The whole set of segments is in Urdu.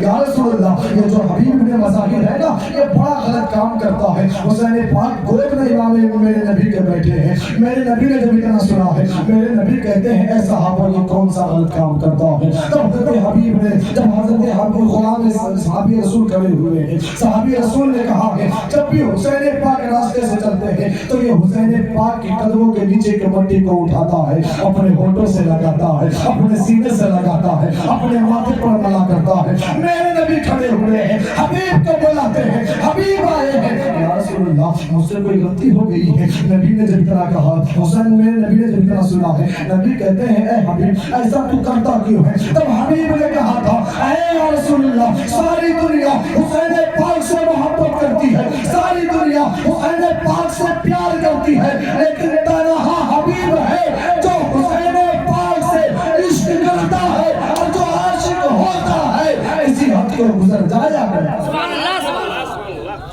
یا رسول اللہ یہ جو حبیب ابن مظاہر ہے نا یہ بڑا غلط کام کرتا ہے. حسین پاک گود میں امام میرے نبی کے بیٹھے ہیں. میرے نبی نے جب اتنا سنا ہے میرے نبی کہتے ہیں اے صحابہ یہ کون سا غلط کام کرتا ہے. تب حضرت حبیب نے جب حضرت حبیب غلام صحابی رسول کھڑے ہوئے ہیں صحابی رسول نے کہا ہے جب بھی حسین پاک راستے سے چلتے ہیں تو یہ حسین پاک کے قدموں کے نیچے کے مٹی کو اٹھاتا ہے اپنے ہونٹوں سے لگاتا ہے اپنے سینے سے لگاتا ہے اپنے ماتھے پر ملا کرتا ہے. میرے نبی کھڑے ہوئے ہیں حبیب کو بلاتے ہیں حبیب آئے ہیں. یا رسول اللہ مجھ سے کوئی غلطی ہو گئی ہے. نبی نے جب اتنا کہا حسین میرے نبی نے جب اتنا سنا ہے نبی کہتے ہیں اے حبیب ایسا تو کرتا کیوں ہے. تب حبیب نے کہا تھا اے یا رسول اللہ ساری دنیا حسین پاک سے محبت کرتی ہے ساری دنیا حسین پاک سے پیار کرتی ہے لیکن تنہا حبیب ہے جو حسین پاک سے عشق کرتا ہے اور جو عاشق ہوتا ہے اسی حد کو گزر جایا کرے.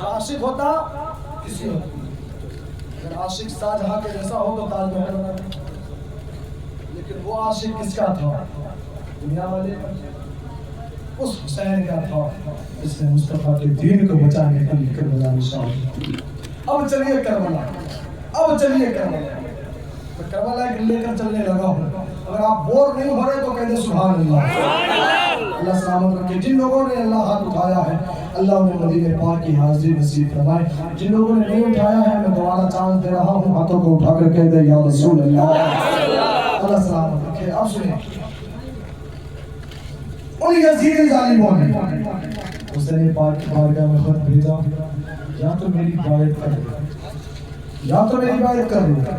عاشق ہوتا کسی حد اگر عاشق شاہجہاں کے جیسا ہو تو تاج محل بنا دے لیکن وہ عاشق کس کا تھا دنیا والے اس حسین کا تھا جس نے مصطفیٰ کے دین کو بچانے کے لیے کربلا میں شامل. اب چلیے کربلا میں کربلا لے کر چلنے لگا ہوں. اگر آپ بور نہیں ہو رہے تو کہہ دیں سبحان اللہ. اللہ سلامت رکھے. جن لوگوں نے اللہ ہاتھ اٹھایا ہے اللہ انہیں مدینہ پاک کی حاضری نصیب فرمائے. جن لوگوں نے نہیں اٹھایا ہے میں دوبارہ چانس دے رہا ہوں ہاتھوں کو اٹھا کر کہہ دیں یا رسول اللہ. اللہ سلامت رکھے. اب سنیں ان یزید ظالموں نے حسین پاک کی بارگاہ میں خط بھیجا یا تو میری بیعت کر دو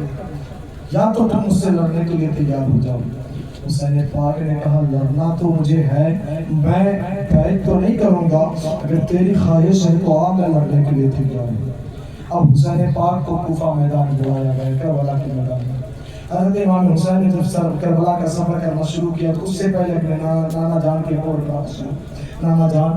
یا تو تم مجھ سے لڑنے کے لیے تیار ہو جاؤ. حسین پاک نے کہا لڑنا تو مجھے ہے میں بیعت تو نہیں کروں گا اگر تیری خواہش ہے تو آ میں لڑنے کے لیے تیار ہوں. اب حسین پاک کو کوفہ میدان بلایا گیا کربلا کے میدان میں. حضرت امام حسین نے جب کربلا کا سفر کرنا شروع کیا تو اس سے پہلے اپنے نانا جان کے قول پر نانا جان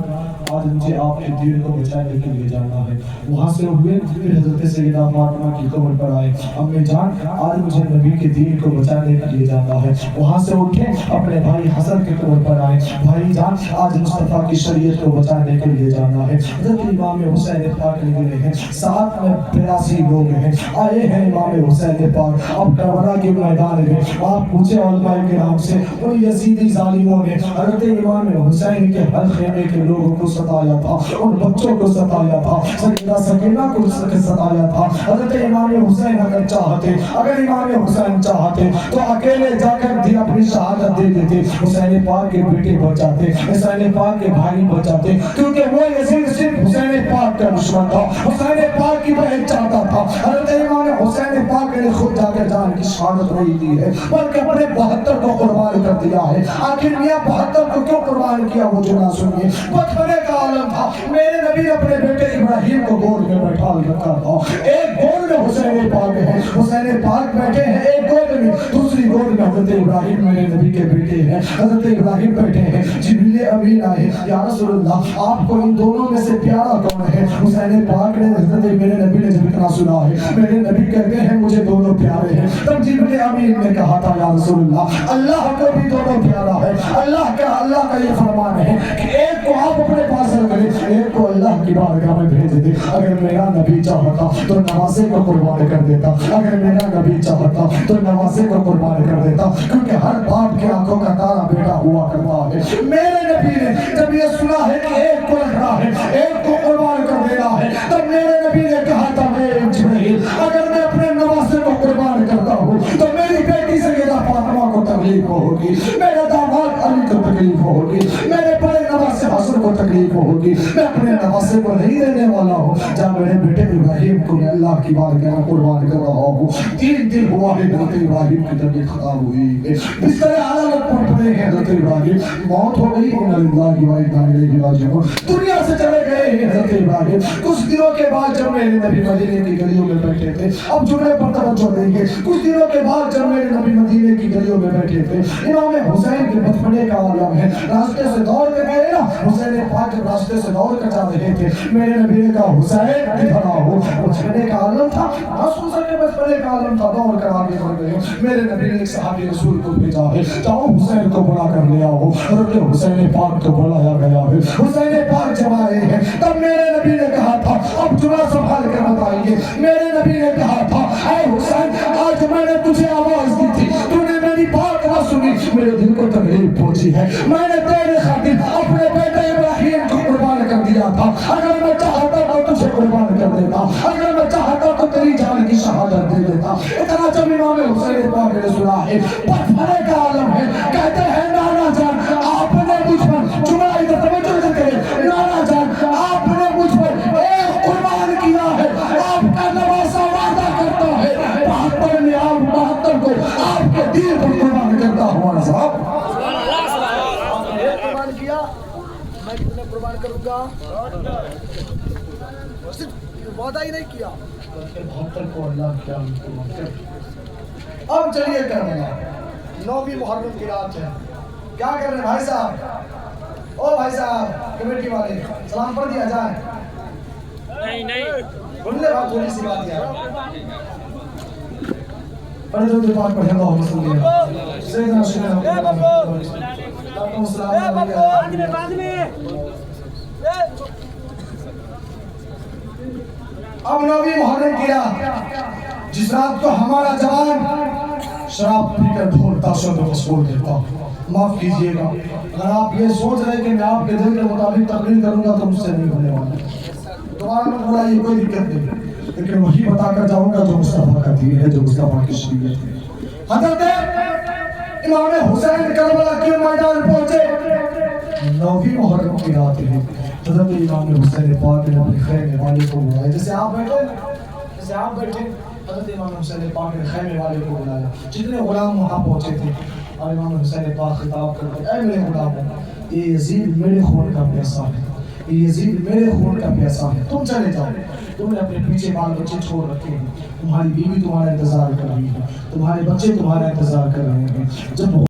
آج مجھے آپ کے دین کو بچانے کے لیے جانا ہے. وہاں سے ہوئے پھر حضرت سیدہ فاطمہ کی قبر پر آئے امی جان آج مجھے نبی کے دین کو بچانے کے لیے جانا ہے. وہاں سے اٹھے اپنے بھائی حسن کے قبر پر آئے بھائی جان آج مصطفیٰ کی شریعت کو بچانے کے لیے جانا ہے. حضرت امام حسین پاک نکلے ہیں ساتھ میں 82 لوگ ہیں آئے ہیں امام حسین پاک. اب کربلا کے میدان میں آپ پوچھے علماء کرام سے ان یزیدی ظالموں نے حضرت امام حسین کے ہر خیمے کے لوگوں کو ستایا تھا ان بچوں کو ستایا تھا سیدہ سکینہ کو ستایا تھا. حضرت امام حسین اگر امام حسین چاہتے تو اکیلے جا کر بھی اپنی شہادت دے دیتے. حسین پاک کے بیٹے بچاتے حسین پاک کے بھائی بچاتے کیونکہ وہ یزید صرف حسین پاک کا دشمن تھا حسین پاک کی بیعت چاہتا تھا. حضرت امام حسین پاک نے خود جا کر جان کی شہادت نہیں دی ہے بلکہ اپنے 72 کو قربان کر دیا ہے. آخر میاں 72 کو کیوں قربان کیا وہ جو نہ سنیے. بچپنے کا عالم تھا میرے نبی نے اپنے بیٹے ابراہیم کو گود میں بیٹھا رکھا تھا. ایک گود میں حسین پاک ہے حسین پاک بیٹھے ہیں ایک گود میں دوسری گود میں حضرت ابراہیم میرے نبی کے بیٹے ہیں حضرت ابراہیم بیٹھے ہیں. جبریل امین آئے یا رسول اللہ آپ کو ان دونوں میں سے پیارا کون ہے. حسین پاک نے حضرت میرے نبی نے جب اتنا سنا ہے میرے نبی کہتے ہیں مجھے دونوں پیارے ہیں. تب جبریل امین نے کہا تھا یا رسول اللہ اللہ کو بھی دونوں پیارا ہے. اللہ کا یہ فرمان ہے کہ ایک کو آپ اپنے پاس رکھ لیں ایک کو اللہ کی بارگاہ میں بھیج دے. اگر میرا نبی چاہتا تو نواسے کو قربان کر دیتا اگر میرا نبی چاہتا تو نواسے کو قربان کر دیتا کیونکہ ہر باپ کی آنکھوں کا تارا بیٹا ہوا کرتا ہے. میرے نبی نے جب یہ سنا ہے کہ ایک کو رکھنا ہے ایک کو قربان کر دینا ہے تب میرے نبی نے کہا تھا جبریل اگر میں اپنے نواسے کو قربان کرتا ہوں تو میری بیٹی سیدہ فاطمہ کو تکلیف ہوگی میرے داماد علی کو تکلیف ہوگی میرے بڑے نواسے حسن کو تکلیف ہوگی. میں اپنے نواسے کو نہیں دینے والا ہوں جب میرے بیٹے ابراہیم کو میں اللہ کی بارگاہ میں قربان کر رہا ہوں. 3 دن ہوا ہے حضرت ابراہیم کی طبیعت خراب ہوئی ہے بستر حالت پر پڑے ہیں حضرت ابراہیم موت ہو گئی انا للہ و انا الیہ راجعون دنیا سے چلے گئے ہیں حضرت ابراہیم. کچھ دنوں کے بعد جب میرے نبی مدینے کی گلیوں میں بیٹھے تھے اب جملے پر توجہ دیں گے کچھ دنوں کے بعد جب میرے نبی مدینے کی گلیوں میں بیٹھے تھے امام حسین کے بچپنے کا عالم ہے راستے سے دوڑ کے گئے نا حسین پاک جب راستے سے دوڑ کر جا رہے تھے، میرے نبی نے کہا حسین ادھر آؤ، بچپنے کا عالم تھا، رسول صلی اللہ علیہ وسلم بچپنے کا عالم تھا، دوڑ کر آگے بڑھ گئے۔ میرے نبی نے ایک صحابی رسول کو بھیجا ہے، جاؤ حسین کو بلا کر لے آؤ، حضرت حسین پاک کو بلایا گیا ہے۔ حسین پاک جب آئے ہیں تب میرے نبی نے کہا تھا اب جملہ سنبھال کر بتائیے، میرے نبی نے کہا تھا اے حسین آج میں نے تجھے آواز دی تھی، تو نے میری بات نہ سنی، میرے دل کو تکلیف پہنچی ہے، میں نے تیرے خاطر اپنے بیٹے ابراہیم کو قربان کر دیا تھا، اگر میں چاہتا تو تجھے قربان کر دیتا، اگر میں چاہتا تو تیری جان کی شہادت دے دیتا۔ اتنا جب امام حسین پاک نے سنا ہے، بچپنے کا عالم ہے، کہتے ہیں نانا جان آپ نے مجھ پر، جملہ ادھر توجہ ادھر کرے، نانا جان آپ نے مجھ پر ایک قربان کیا ہے، آپ کا نواسا وعدہ کرتا ہے 72 میں آپ 72 کو آپ کے دین پر قربان کرتا ہوں۔ ہمارا صاحب آپ نے ایک قربان کیا، میں کتنے قربان کروں گا؟ صرف وعدہ ہی نہیں کیا، 72 کو اللہ کیا قربان کر۔ اب چلیے کرنا 9ویں محرم کی رات ہے، کیا کر رہے ہیں بھائی صاحب؟ او بھائی صاحب کمیٹی والے سلام پڑھ دیا جائے؟ نہیں بھولنے بات تھوڑی سی بات یار، پڑھے جو دے پاک پڑھے اللہم صلی اللہ علیہ وسلم سیدنا شیخنا اب 9ویں محرم کی رات، جس رات کو ہمارا جوان شراب پی کر ڈھول تاشوں میں مشغول رہتا، معاف کیجئے گا اگر آپ یہ سوچ رہے کہ میں آپ کے دل کے مطابق تقریر کروں گا تو مجھ سے نہیں ہونے والا، دوبارہ میں بولا یہ کوئی دقت نہیں، لیکن وہی بتا کر جاؤں گا جو مصطفیٰ کا دین ہے، جو مصطفیٰ کی شریعت ہے۔ حضرت امام حسین کربلا کے میدان پہنچے، 9ویں محرم کی رات ہے، حضرت امام حسین پاک نے اپنے خیمے والے کو بلایا، جیسے آپ بیٹھے حضرت امام حسین پاک نے خیمے والے کو بلایا، جتنے غلام وہاں پہنچے تھے، اور امام حسین پاک خطاب کرتے اے میرے غلاموں، یہ یزید میرے خون کا پیاسا ہے، یہ یزید میرے خون کا پیاسا ہے، تم چلے جاؤ، تم نے اپنے پیچھے بال بچے چھوڑ رکھے ہیں، تمہاری بیوی تمہارا انتظار کر رہی ہے، تمہارے بچے تمہارا انتظار کر رہے ہیں، جب